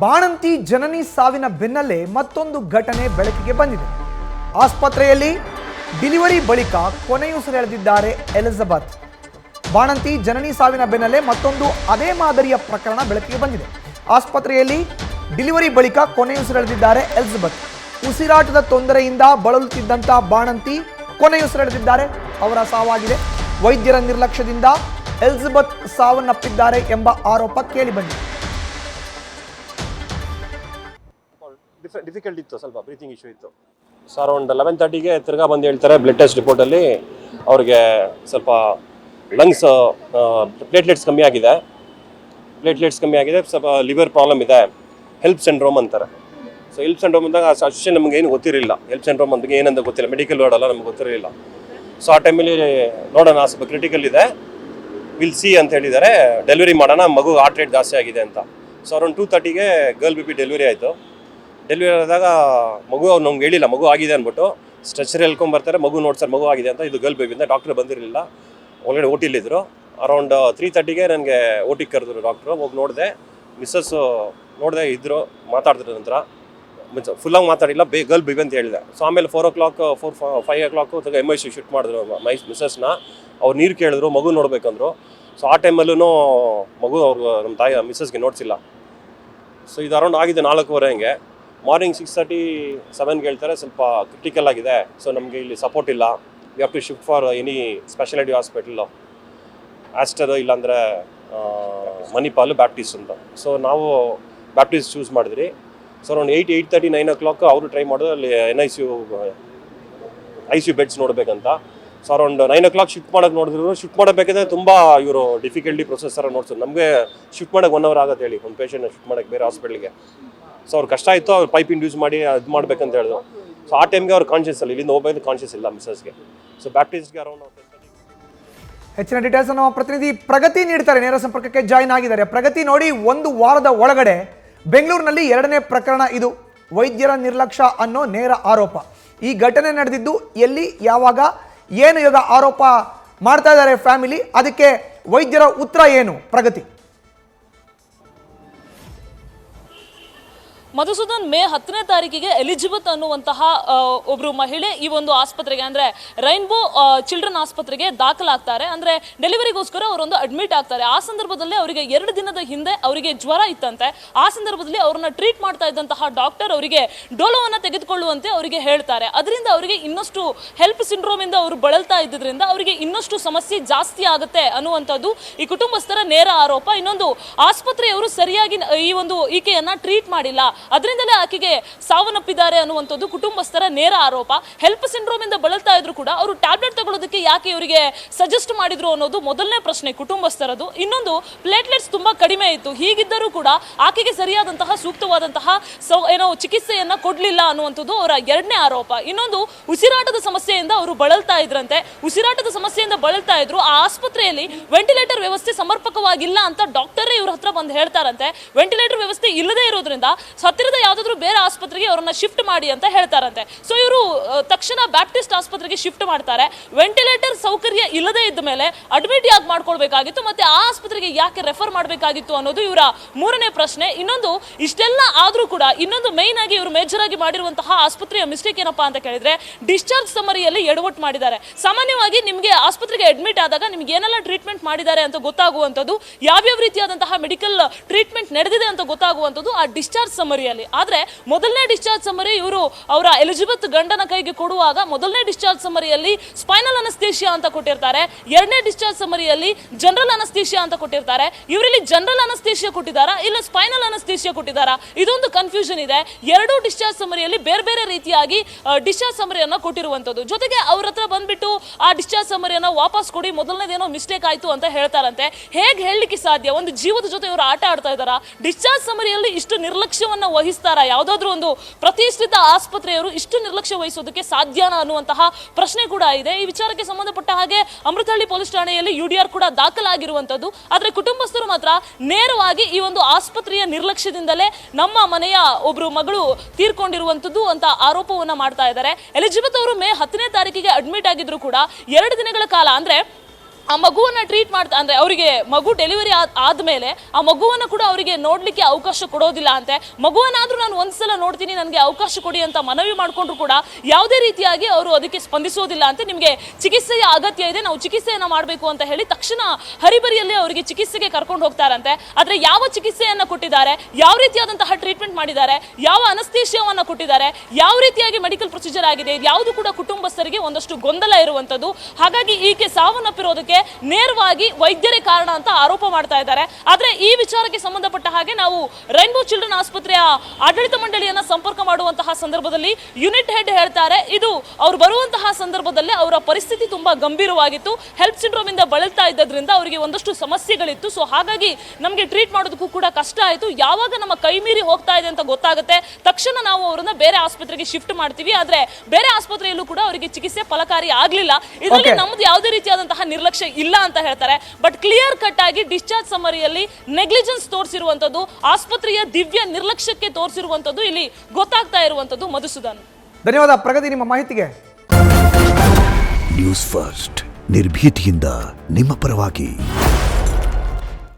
ಬಾಣಂತಿ ಜನನಿ ಸಾವಿನ ಬೆನ್ನಲ್ಲೇ ಮತ್ತೊಂದು ಘಟನೆ ಬೆಳಕಿಗೆ ಬಂದಿದೆ. ಆಸ್ಪತ್ರೆಯಲ್ಲಿ ಡೆಲಿವರಿ ಬಳಿಕ ಕೊನೆಯುಸಿರೆಳೆದಿದ್ದಾರೆ ಎಲಿಜಬೆತ್. ಬಾಣಂತಿ ಜನನಿ ಸಾವಿನ ಬೆನ್ನಲ್ಲೇ ಮತ್ತೊಂದು ಅದೇ ಮಾದರಿಯ ಪ್ರಕರಣ ಬೆಳಕಿಗೆ ಬಂದಿದೆ. ಆಸ್ಪತ್ರೆಯಲ್ಲಿ ಡೆಲಿವರಿ ಬಳಿಕ ಕೊನೆಯುಸಿರೆಳೆದಿದ್ದಾರೆ ಎಲಿಜಬೆತ್. ಉಸಿರಾಟದ ತೊಂದರೆಯಿಂದ ಬಳಲುತ್ತಿದ್ದಂಥ ಬಾಣಂತಿ ಕೊನೆಯುಸಿರೆಳೆದಿದ್ದಾರೆ. ಅವರ ಸಾವಾಗಿದೆ. ವೈದ್ಯರ ನಿರ್ಲಕ್ಷ್ಯದಿಂದ ಎಲಿಜಬೆತ್ ಸಾವನ್ನಪ್ಪಿದ್ದಾರೆ ಎಂಬ ಆರೋಪ ಕೇಳಿ ಬಂದಿದೆ. ಡಿಫಿಕಲ್ಟ್ ಇತ್ತು, ಸ್ವಲ್ಪ ಬ್ರೀತಿಂಗ್ ಇಶ್ಯೂ ಇತ್ತು. ಸೊ ಅರೌಂಡ್ 11:30ಗೆ ತಿರ್ಗಾ ಬಂದು ಹೇಳ್ತಾರೆ ಬ್ಲಡ್ ಟೆಸ್ಟ್ ರಿಪೋರ್ಟಲ್ಲಿ ಅವ್ರಿಗೆ ಸ್ವಲ್ಪ ಲಂಗ್ಸ್ ಪ್ಲೇಟ್ಲೆಟ್ಸ್ ಕಮ್ಮಿ ಆಗಿದೆ, ಸ್ವಲ್ಪ ಲಿವರ್ ಪ್ರಾಬ್ಲಮ್ ಇದೆ, ಹೆಲ್ಪ್ ಸಿಂಡ್ರೋಮ್ ಅಂತಾರೆ. ಸೊ ಹೆಲ್ಪ್ ಸಿಂಡ್ರೋಮ್ ಅಂದಾಗ ಅಷ್ಟೇ ನಮಗೆ ಏನು ಗೊತ್ತಿರಲಿಲ್ಲ. ಹೆಲ್ಪ್ ಸಿಂಡ್ರೋಮ್ ಅಂದಾಗ ಏನಂತ ಗೊತ್ತಿಲ್ಲ, ಮೆಡಿಕಲ್ ವರ್ಡ್ ಅಲ್ಲ, ನಮ್ಗೆ ಗೊತ್ತಿರಲಿಲ್ಲ. ಸೊ ಆ ಟೈಮಲ್ಲಿ ನೋಡೋಣ ಸ್ವಲ್ಪ ಕ್ರಿಟಿಕಲ್ ಇದೆ, ವಿಲ್ ಸಿ ಅಂತ ಹೇಳಿದ್ದಾರೆ, ಡೆಲಿವರಿ ಮಾಡೋಣ, ಮಗು ಹಾರ್ಟ್ ರೇಟ್ ಜಾಸ್ತಿ ಆಗಿದೆ ಅಂತ. ಸೊ ಅರೌಂಡ್ 2:30ಗೆ ಗರ್ಲ್ ಬೇಬಿ ಡೆಲಿವರಿ ಆಯಿತು. ಡೆಲಿವರಿ ಆದಾಗ ಮಗು ಅವ್ರು ನಮ್ಗೆ ಹೇಳಿಲ್ಲ ಮಗು ಆಗಿದೆ ಅಂದ್ಬಿಟ್ಟು ಸ್ಟ್ರೆಚರ್ ಹೇಳ್ಕೊಂಬರ್ತಾರೆ, ಮಗು ನೋಡ್ತಾರೆ ಮಗು ಆಗಿದೆ ಅಂತ. ಇದು ಗರ್ಲ್ ಬೇಬಿ ಅಂತ ಡಾಕ್ಟ್ರ್ ಬಂದಿರಲಿಲ್ಲ, ಒಳಗಡೆ ಓ ಟಿಲಿದ್ರು. ಅರೌಂಡ್ 3:30ಗೆ ನನಗೆ ಓ ಟಿಗೆ ಕರೆದ್ರು ಡಾಕ್ಟ್ರು. ಹೋಗಿ ನೋಡಿದೆ, ಮಿಸ್ಸಸ್ಸು ನೋಡಿದೆ ಇದ್ದರು, ಮಾತಾಡ್ತಿದ್ರು. ನಂತರ ಫುಲ್ಲಾಗಿ ಮಾತಾಡಿಲ್ಲ, ಗರ್ಲ್ ಬೇಬಿ ಅಂತ ಹೇಳಿದೆ. ಸೊ ಆಮೇಲೆ 5 o'clock MIC ಶಿಫ್ಟ್ ಮಾಡಿದ್ರು ಮಿಸ್ಸಸ್ನ. ಅವ್ರು ನೀರು ಕೇಳಿದ್ರು, ಮಗು ನೋಡ್ಬೇಕಂದ್ರು. ಸೊ ಆ ಟೈಮಲ್ಲೂ ಮಗು ಅವ್ರು ನಮ್ಮ ತಾಯಿ ಮಿಸ್ಸಸ್ಗೆ ನೋಡ್ಸಿಲ್ಲ. ಸೊ ಇದು ಅರೌಂಡ್ ಆಗಿದೆ 4:15 ಹಂಗೆ. ಮಾರ್ನಿಂಗ್ 6:30-7ಗೆ ಹೇಳ್ತಾರೆ ಸ್ವಲ್ಪ ಕ್ರಿಟಿಕಲ್ ಆಗಿದೆ, ಸೊ ನಮಗೆ ಇಲ್ಲಿ ಸಪೋರ್ಟ್ ಇಲ್ಲ, we have to shift for any speciality hospital, Aster ಇಲ್ಲಾಂದರೆ ಮಣಿಪಾಲ್ ಬ್ಯಾಪ್ಟಿಸ್ಟ್ ಅಂತ. ಸೊ ನಾವು ಬ್ಯಾಪ್ಟಿಸ್ಟ್ ಚೂಸ್ ಮಾಡಿದ್ರಿ. ಸೊ ಅರೌಂಡ್ 8:30, 9 o'clock ಅವರು ಟ್ರೈ ಮಾಡೋದು ಅಲ್ಲಿ ICU ಬೆಡ್ಸ್ ನೋಡಬೇಕಂತ. ಸೊ ಅರೌಂಡ್ 9 o'clock ಶಿಫ್ಟ್ ಮಾಡೋಕ್ಕೆ ನೋಡಿದ್ರು. ಶಿಫ್ಟ್ ಮಾಡಬೇಕಂದ್ರೆ ತುಂಬ ಇವರು ಡಿಫಿಕಲ್ಟಿ ಪ್ರೊಸೆಸರ್ ನೋಡ್ಸೋದು. ನಮಗೆ ಶಿಫ್ಟ್ ಮಾಡೋಕ್ಕೆ 1 hour ಆಗುತ್ತೆ ಹೇಳಿ, ಒಂದು ಪೇಷಂಟ್ನ ಶಿಫ್ಟ್ ಮಾಡೋಕ್ಕೆ ಬೇರೆ ಹಾಸ್ಪಿಟ್ಲಿಗೆ. ಸೊ ಅವ್ರು ಕಷ್ಟ ಆಯಿತು, ಅವ್ರು ಪೈಪ್ ಇಂಡ್ಯೂಸ್ ಮಾಡಿ ಅದು ಮಾಡ್ಬೇಕಂತ ಹೇಳಿದ್ರು. ಸೊ ಆ ಟೈಮ್ಗೆ ಅವ್ರು ಕಾನ್ಷಿಯಸ್ ಅಲ್ಲ, ಇಲ್ಲಿಂದ ಹೋಗ್ಬೇಕು ಕಾನ್ಷಿಯಸ್ ಇಲ್ಲ ಮಿಸ್ಸಸ್ಗೆ. ಸೊ ಬ್ಯಾಪ್ಟಿಸ್ಟ್ಗೆ ಅರೌಂಡ್ ಹೆಚ್ಚಿನ ಡೀಟೇಲ್ಸ್ ನಮ್ಮ ಪ್ರತಿನಿಧಿ ಪ್ರಗತಿ ನೀಡ್ತಾರೆ, ನೇರ ಸಂಪರ್ಕಕ್ಕೆ ಜಾಯ್ನ್ ಆಗಿದ್ದಾರೆ. ಪ್ರಗತಿ, ನೋಡಿ, 1 ವಾರದ ಒಳಗಡೆ ಬೆಂಗಳೂರಿನಲ್ಲಿ 2ನೇ ಪ್ರಕರಣ ಇದು. ವೈದ್ಯರ ನಿರ್ಲಕ್ಷ್ಯ ಅನ್ನೋ ನೇರ ಆರೋಪ. ಈ ಘಟನೆ ನಡೆದಿದ್ದು ಎಲ್ಲಿ, ಯಾವಾಗ, ಏನು ಇವಾಗ ಆರೋಪ ಮಾಡ್ತಾ ಇದ್ದಾರೆ ಫ್ಯಾಮಿಲಿ, ಅದಕ್ಕೆ ವೈದ್ಯರ ಉತ್ತರ ಏನು? ಪ್ರಗತಿ. ಮಧುಸೂದನ್, ಮೇ 10ನೇ ತಾರೀಕಿಗೆ ಎಲಿಜಬೆತ್ ಅನ್ನುವಂತಹ ಒಬ್ರು ಮಹಿಳೆ ಈ ಒಂದು ಆಸ್ಪತ್ರೆಗೆ, ಅಂದ್ರೆ ರೈನ್ಬೋ ಚಿಲ್ಡ್ರನ್ ಆಸ್ಪತ್ರೆಗೆ ದಾಖಲಾಗ್ತಾರೆ. ಅಂದ್ರೆ ಡೆಲಿವರಿಗೋಸ್ಕರ ಅವರೊಂದು ಅಡ್ಮಿಟ್ ಆಗ್ತಾರೆ. ಆ ಸಂದರ್ಭದಲ್ಲಿ ಅವರಿಗೆ 2 ದಿನದ ಹಿಂದೆ ಅವರಿಗೆ ಜ್ವರ ಇತ್ತಂತೆ. ಆ ಸಂದರ್ಭದಲ್ಲಿ ಅವರನ್ನ ಟ್ರೀಟ್ ಮಾಡ್ತಾ ಇದ್ದಂತಹ ಡಾಕ್ಟರ್ ಅವರಿಗೆ ಡೋಲೋವನ್ನ ತೆಗೆದುಕೊಳ್ಳುವಂತೆ ಅವರಿಗೆ ಹೇಳ್ತಾರೆ. ಅದರಿಂದ ಅವರಿಗೆ ಇನ್ನಷ್ಟು ಹೆಲ್ಪ್ ಸಿಂಡ್ರೋಮ್ ಇಂದ ಅವರು ಬಳಲ್ತಾ ಇದ್ದಿದ್ರಿಂದ ಅವರಿಗೆ ಇನ್ನಷ್ಟು ಸಮಸ್ಯೆ ಜಾಸ್ತಿ ಆಗುತ್ತೆ ಅನ್ನುವಂಥದ್ದು ಈ ಕುಟುಂಬಸ್ಥರ ನೇರ ಆರೋಪ. ಇನ್ನೊಂದು, ಆಸ್ಪತ್ರೆಯವರು ಸರಿಯಾಗಿ ಈ ಒಂದು ಈಕೆಯನ್ನ ಟ್ರೀಟ್ ಮಾಡಿಲ್ಲ, ಅದರಿಂದಲೇ ಆಕೆಗೆ ಸಾವನ್ನಪ್ಪಿದ್ದಾರೆ ಅನ್ನುವಂಥದ್ದು ಕುಟುಂಬಸ್ಥರ ನೇರ ಆರೋಪ. ಹೆಲ್ಪ್ ಸಿಂಡ್ರೋಮ್ ಇಂದ ಬಳಲ್ತಾ ಇದ್ರು ಕೂಡ ಅವರು ಟ್ಯಾಬ್ಲೆಟ್ ತಗೊಳ್ಳೋದಕ್ಕೆ ಯಾಕೆ ಇವರಿಗೆ ಸಜೆಸ್ಟ್ ಮಾಡಿದ್ರು ಅನ್ನೋದು ಮೊದಲನೇ ಪ್ರಶ್ನೆ ಕುಟುಂಬಸ್ಥರದು. ಇನ್ನೊಂದು, ಪ್ಲೇಟ್ಲೆಟ್ಸ್ ತುಂಬಾ ಕಡಿಮೆ ಇತ್ತು, ಹೀಗಿದ್ದರೂ ಕೂಡ ಆಕೆಗೆ ಸರಿಯಾದಂತಹ ಸೂಕ್ತವಾದಂತಹ ಚಿಕಿತ್ಸೆಯನ್ನ ಕೊಡ್ಲಿಲ್ಲ ಅನ್ನುವಂಥದ್ದು ಅವರ 2ನೇ ಆರೋಪ. ಇನ್ನೊಂದು, ಉಸಿರಾಟದ ಸಮಸ್ಯೆಯಿಂದ ಅವರು ಬಳಲ್ತಾ ಇದ್ರಂತೆ. ಉಸಿರಾಟದ ಸಮಸ್ಯೆಯಿಂದ ಬಳಲ್ತಾ ಇದ್ರು. ಆ ಆಸ್ಪತ್ರೆಯಲ್ಲಿ ವೆಂಟಿಲೇಟರ್ ವ್ಯವಸ್ಥೆ ಸಮರ್ಪಕವಾಗಿಲ್ಲ ಅಂತ ಡಾಕ್ಟರೇ ಇವ್ರ ಹತ್ರ ಬಂದು ಹೇಳ್ತಾರಂತೆ. ವೆಂಟಿಲೇಟರ್ ವ್ಯವಸ್ಥೆ ಇಲ್ಲದೆ ಇರೋದ್ರಿಂದ ಹತ್ತಿರದ ಯಾವ್ದಾದ್ರು ಬೇರೆ ಆಸ್ಪತ್ರೆಗೆ ಅವರನ್ನ ಶಿಫ್ಟ್ ಮಾಡಿ ಅಂತ ಹೇಳ್ತಾರಂತೆ. ಸೊ ಇವರು ತಕ್ಷಣ ಬ್ಯಾಪ್ಟಿಸ್ಟ್ ಆಸ್ಪತ್ರೆಗೆ ಶಿಫ್ಟ್ ಮಾಡ್ತಾರೆ. ವೆಂಟಿಲೇಟರ್ ಸೌಕರ್ಯ ಇಲ್ಲದೆ ಇದ್ದ ಮೇಲೆ ಅಡ್ಮಿಟ್ ಯಾಕೆ ಮಾಡ್ಕೊಳ್ಬೇಕಾಗಿತ್ತು, ಮತ್ತೆ ಆ ಆಸ್ಪತ್ರೆಗೆ ಯಾಕೆ ರೆಫರ್ ಮಾಡಬೇಕಾಗಿತ್ತು ಅನ್ನೋದು ಇವರ 3ನೇ ಪ್ರಶ್ನೆ. ಇನ್ನೊಂದು, ಇಷ್ಟೆಲ್ಲ ಆದ್ರೂ ಕೂಡ ಇನ್ನೊಂದು ಮೈನ್ ಆಗಿ ಇವರು ಮೇಜರ್ ಆಗಿ ಮಾಡಿರುವಂತಹ ಆಸ್ಪತ್ರೆಯ ಮಿಸ್ಟೇಕ್ ಏನಪ್ಪಾ ಅಂತ ಕೇಳಿದ್ರೆ, ಡಿಸ್ಚಾರ್ಜ್ ಸಮರಿಯಲ್ಲಿ ಎಡವಟ್ಟು ಮಾಡಿದ್ದಾರೆ. ಸಾಮಾನ್ಯವಾಗಿ ನಿಮಗೆ ಆಸ್ಪತ್ರೆಗೆ ಅಡ್ಮಿಟ್ ಆದಾಗ ನಿಮ್ಗೆ ಏನೆಲ್ಲ ಟ್ರೀಟ್ಮೆಂಟ್ ಮಾಡಿದ್ದಾರೆ ಅಂತ ಗೊತ್ತಾಗುವಂಥದ್ದು, ಯಾವ್ಯಾವ ರೀತಿಯಾದಂತಹ ಮೆಡಿಕಲ್ ಟ್ರೀಟ್ಮೆಂಟ್ ನಡೆದಿದೆ ಅಂತ ಗೊತ್ತಾಗುವಂಥದ್ದು ಆ ಡಿಸ್ಚಾರ್ಜ್ ಸಮರಿಯಲ್ಲಿ. ಆದ್ರೆ ಮೊದಲನೇ ಡಿಸ್ಚಾರ್ಜ್ ಸಮರಿ ಇವರು ಅವರ ಎಲಿಜಬೆತ್ ಗಂಡನ ಕೈಗೆ ಕೊಡುವಾಗ ಮೊದಲನೇ ಡಿಸ್ಚಾರ್ಜ್ ಸಮರಿಯಲ್ಲಿ ಸ್ಪೈನಲ್ ಅನಸ್ತೇಷಿಯಾ ಅಂತ ಕೊಟ್ಟಿರ್ತಾರೆ, 2ನೇ ಡಿಸ್ಚಾರ್ಜ್ ಸಮರಿಯಲ್ಲಿ ಜನರಲ್ ಅನಸ್ತೇಷಿಯಾ ಅಂತ ಕೊಟ್ಟಿರ್ತಾರೆ. ಇವರಲ್ಲಿ ಜನರಲ್ ಅನಸ್ತೇಷಿಯಾ ಕೊಟ್ಟಿದ್ದಾರಾ ಇಲ್ಲ ಸ್ಪೈನಲ್ ಅನಸ್ತೇಷಿಯಾ ಕೊಟ್ಟಿದ್ದಾರಾ, ಇದೊಂದು ಕನ್ಫ್ಯೂಷನ್ ಇದೆ. 2 ಡಿಸ್ಚಾರ್ಜ್ ಸಮರಿಯಲ್ಲಿ ಬೇರೆ ಬೇರೆ ರೀತಿಯಾಗಿ ಡಿಸ್ಚಾರ್ಜ್ ಸಮರಿಯನ್ನ ಕೊಟ್ಟಿರುವಂತದ್ದು. ಜೊತೆಗೆ ಅವ್ರ ಹತ್ರ ಬಂದ್ಬಿಟ್ಟು ಆ ಡಿಸ್ಚಾರ್ಜ್ ಸಮರಿಯನ್ನ ವಾಪಸ್ ಕೊಡಿ, ಮೊದಲನೇದೇನೋ ಮಿಸ್ಟೇಕ್ ಆಯ್ತು ಅಂತ ಹೇಳ್ತಾರಂತೆ. ಹೇಗೆ ಹೇಳಲಿಕ್ಕೆ ಸಾಧ್ಯ? ಒಂದು ಜೀವದ ಜೊತೆ ಇವರು ಆಟ ಆಡ್ತಾ ಇದ್ದಾರಾ? ಡಿಸ್ಚಾರ್ಜ್ ಸಮರಿಯಲ್ಲಿ ಇಷ್ಟು ನಿರ್ಲಕ್ಷ್ಯವನ್ನ ವಹಿಸ್ತಾರ? ಯಾವುದಾದ್ರೂ ಒಂದು ಪ್ರತಿಷ್ಠಿತ ಆಸ್ಪತ್ರೆಯವರು ಇಷ್ಟು ನಿರ್ಲಕ್ಷ್ಯ ವಹಿಸೋದಕ್ಕೆ ಸಾಧ್ಯನಾ ಅನ್ನುವಂತಹ ಪ್ರಶ್ನೆ ಕೂಡ ಇದೆ. ಈ ವಿಚಾರಕ್ಕೆ ಸಂಬಂಧಪಟ್ಟ ಹಾಗೆ ಅಮೃತಹಳ್ಳಿ ಪೊಲೀಸ್ ಠಾಣೆಯಲ್ಲಿ UDR ಕೂಡ ದಾಖಲಾಗಿರುವಂತದ್ದು. ಆದ್ರೆ ಕುಟುಂಬಸ್ಥರು ಮಾತ್ರ ನೇರವಾಗಿ ಈ ಒಂದು ಆಸ್ಪತ್ರೆಯ ನಿರ್ಲಕ್ಷ್ಯದಿಂದಲೇ ನಮ್ಮ ಮನೆಯ ಒಬ್ರು ಮಗಳು ತೀರ್ಕೊಂಡಿರುವಂತದ್ದು ಅಂತ ಆರೋಪವನ್ನ ಮಾಡ್ತಾ ಇದ್ದಾರೆ. ಎಲಿಜಬೆತ್ ಅವರು ಮೇ 10ನೇ ತಾರೀಕಿಗೆ ಅಡ್ಮಿಟ್ ಆಗಿದ್ರು ಕೂಡ 2 ದಿನಗಳ ಕಾಲ, ಅಂದ್ರೆ ಆ ಮಗುವನ್ನ ಟ್ರೀಟ್ ಮಾಡ್ತಾ ಅಂದ್ರೆ ಅವರಿಗೆ ಮಗು ಡೆಲಿವರಿ ಆದ್ಮೇಲೆ ಆ ಮಗುವನ್ನ ಕೂಡ ಅವರಿಗೆ ನೋಡ್ಲಿಕ್ಕೆ ಅವಕಾಶ ಕೊಡೋದಿಲ್ಲ ಅಂತೆ. ಮಗುವನ್ನಾದ್ರೂ ನಾನು ಒಂದ್ಸಲ ನೋಡ್ತೀನಿ, ನನಗೆ ಅವಕಾಶ ಕೊಡಿ ಅಂತ ಮನವಿ ಮಾಡ್ಕೊಂಡ್ರು ಕೂಡ ಯಾವುದೇ ರೀತಿಯಾಗಿ ಅವರು ಅದಕ್ಕೆ ಸ್ಪಂದಿಸೋದಿಲ್ಲ ಅಂತೆ. ನಿಮಗೆ ಚಿಕಿತ್ಸೆಯ ಅಗತ್ಯ ಇದೆ, ನಾವು ಚಿಕಿತ್ಸೆಯನ್ನ ಮಾಡಬೇಕು ಅಂತ ಹೇಳಿ ತಕ್ಷಣ ಹರಿಬರಿಯಲ್ಲಿ ಅವರಿಗೆ ಚಿಕಿತ್ಸೆಗೆ ಕರ್ಕೊಂಡು ಹೋಗ್ತಾರಂತೆ. ಆದ್ರೆ ಯಾವ ಚಿಕಿತ್ಸೆಯನ್ನ ಕೊಟ್ಟಿದ್ದಾರೆ, ಯಾವ ರೀತಿಯಾದಂತಹ ಟ್ರೀಟ್ಮೆಂಟ್ ಮಾಡಿದ್ದಾರೆ, ಯಾವ ಅನಸ್ತೇಶಿಯಾವನ್ನ ಕೊಟ್ಟಿದ್ದಾರೆ, ಯಾವ ರೀತಿಯಾಗಿ ಮೆಡಿಕಲ್ ಪ್ರೊಸೀಜರ್ ಆಗಿದೆ, ಯಾವುದು ಕೂಡ ಕುಟುಂಬಸ್ಥರಿಗೆ ಒಂದಷ್ಟು ಗೊಂದಲ ಇರುವಂತದ್ದು. ಹಾಗಾಗಿ ಈಕೆ ಸಾವನ್ನಪ್ಪಿರೋದಕ್ಕೆ ನೇರವಾಗಿ ವೈದ್ಯರೇ ಕಾರಣ ಅಂತ ಆರೋಪ ಮಾಡ್ತಾ ಇದ್ದಾರೆ. ಆದ್ರೆ ಈ ವಿಚಾರಕ್ಕೆ ಸಂಬಂಧಪಟ್ಟ ಹಾಗೆ ನಾವು ರೈನ್ಬೋ ಚಿಲ್ಡ್ರನ್ ಆಸ್ಪತ್ರೆಯ ಆಡಳಿತ ಮಂಡಳಿಯನ್ನ ಸಂಪರ್ಕ ಮಾಡುವಂತಹ ಸಂದರ್ಭದಲ್ಲಿ ಯೂನಿಟ್ ಹೆಡ್ ಹೇಳ್ತಾರೆ, ಇದು ಅವ್ರು ಬರುವಂತಹ ಸಂದರ್ಭದಲ್ಲೇ ಅವರ ಪರಿಸ್ಥಿತಿ ತುಂಬಾ ಗಂಭೀರವಾಗಿತ್ತು, ಹೆಲ್ಪ್ ಸಿಂಡ್ರೋಮ್ ಇಂದ ಬಳಲ್ತಾ ಇದ್ದರಿಂದ ಅವರಿಗೆ ಒಂದಷ್ಟು ಸಮಸ್ಯೆಗಳಿತ್ತು. ಸೊ ಹಾಗಾಗಿ ನಮಗೆ ಟ್ರೀಟ್ ಮಾಡೋದಕ್ಕೂ ಕೂಡ ಕಷ್ಟ ಆಯಿತು. ಯಾವಾಗ ನಮ್ಮ ಕೈ ಮೀರಿ ಹೋಗ್ತಾ ಇದೆ ಅಂತ ಗೊತ್ತಾಗುತ್ತೆ ತಕ್ಷಣ ನಾವು ಅವರನ್ನ ಬೇರೆ ಆಸ್ಪತ್ರೆಗೆ ಶಿಫ್ಟ್ ಮಾಡ್ತೀವಿ. ಆದ್ರೆ ಬೇರೆ ಆಸ್ಪತ್ರೆಯಲ್ಲೂ ಕೂಡ ಅವರಿಗೆ ಚಿಕಿತ್ಸೆ ಫಲಕಾರಿ ಆಗ್ಲಿಲ್ಲ. ಇದರಲ್ಲಿ ನಮ್ದು ಯಾವುದೇ ರೀತಿಯಾದಂತಹ ನಿರ್ಲಕ್ಷ್ಯ ಇಲ್ಲ ಅಂತ ಹೇಳ್ತಾರೆ. ಬಟ್ ಕ್ಲಿಯರ್ ಕಟ್ ಆಗಿ ಡಿಸ್ಚಾರ್ಜ್ ಸಮರಿಯಲ್ಲಿ ನೆಗ್ಲಿಜೆನ್ಸ್ ತೋರಿಸಿರುವಂತದ್ದು, ಆಸ್ಪತ್ರೆಯ ದಿವ್ಯ ನಿರ್ಲಕ್ಷ್ಯಕ್ಕೆ ತೋರಿಸಿರುವಂತದ್ದು ಇಲ್ಲಿ ಗೊತ್ತಾಗ್ತಾ ಇರುವಂತದ್ದು. ಮಧುಸೂದನ್, ಧನ್ಯವಾದ ಪ್ರಗತಿ ನಿಮ್ಮ ಮಾಹಿತಿಗೆ. ನ್ಯೂಸ್ ಫಸ್ಟ್ ನಿರ್ಭೀತಿಯಿಂದ ನಿಮ್ಮ ಪರವಾಗಿ.